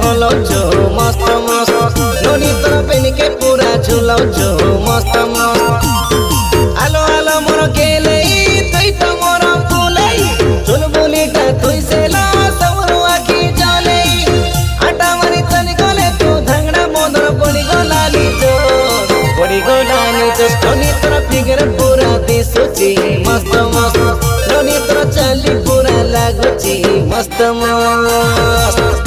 हलौचो मस्त मस्त नोनी तोर पेन के पूरा झुलौचो मस्त मस्त आलो आलो मोर गेले तुई तो मोर फुले चुल बुलीटा तुई से ला सवरो आखी जले आटा मारी चली गले तू धांगड़ा मोदर पड़ी गलानी जो नोनी तोर फिगर पूरा दिसुची मस्त मस्त नोनी तोर चाली पूरा लागुची मस्त मस्त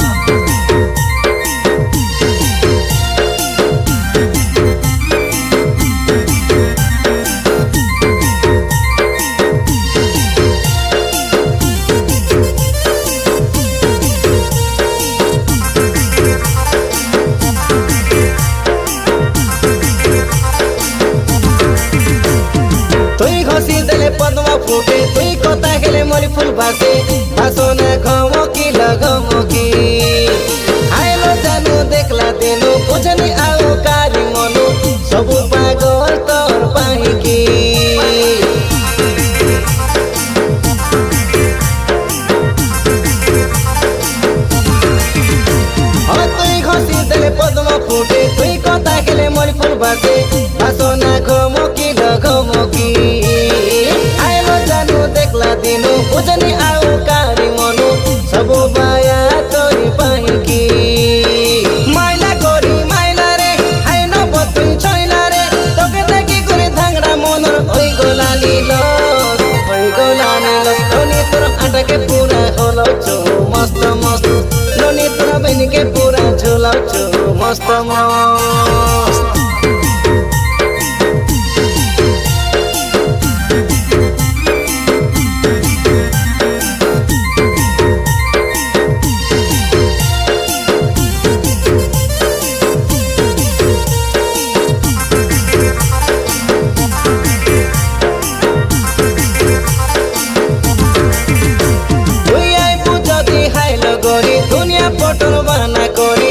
तुई घसी देले पद्मा फुटे तुई कथा गेले मोरी फुल भासे भासोना घमकी लगमकी आइलो जानु देखला देनु बुझनी आउ कारी मनु सबु पागल तोर पाइकी तुई घसी देले पद्मा फुटे तुई कथा गेले मोरी फुल भासे भासोना घमकी लगमकी आइलो जानु देखला दिनु बुझनी आउ कारी मनु सबु बाया तोरी पाइकी माइला करी माइला रे आइन बतुई छैला रे तोके देखि करे धांगड़ा मनर ओइ गोलाली लो नोनी तोर आटा के पूरा हलौचो मस्त मस्त नोनी तोर बेनी के पूरा झुलौचो मस्त मस्त दुनिया पटल बहाना करी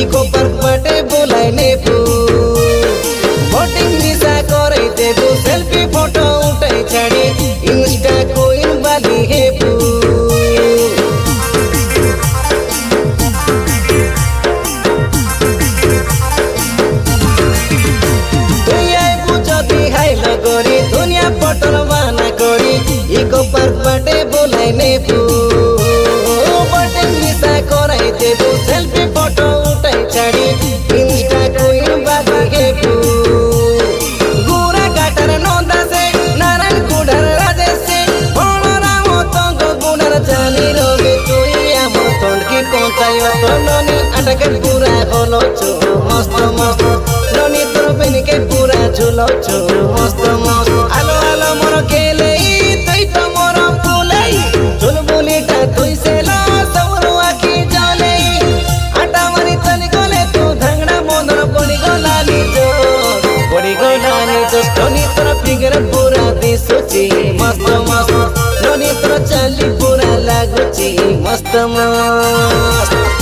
इको पार्क बाटे बोलाई नेबू बोटिंग निशा करे देबू सेल्फी फोटो उठाई छाड़ी इंस्टा कोइन बाली हेबू दुनिया पटल बहाना करी इको पार्क बाटे बोलाई नेबू कराई देबू सेल्फी फोटो उठाई छाड़ी इंस्टा कोइन बाबा हेबू गुरा काटर नंदा से नारायण कुडार राजेश से बड़ राम तंग गुडार जानी रवि तुई आम तंड की कोंचाइवा तो नोनी आटा के पूरा हलौचो मस्त मस्त नोनी तोर बेनी के पूरा झुलौचो मस्त मस्त आलो आलो मोर गेले तुई तो मोर फुले चुल बुलीटा तुई से ला सवरो आखी जले आटा मारी चली गले तू धांगड़ा मोदर पड़ी गलानी जो नोनी तोर फिगर पूरा दिसुची मस्त मस्त नोनी तोर चाली पूरा लागुची मस्त मस्त।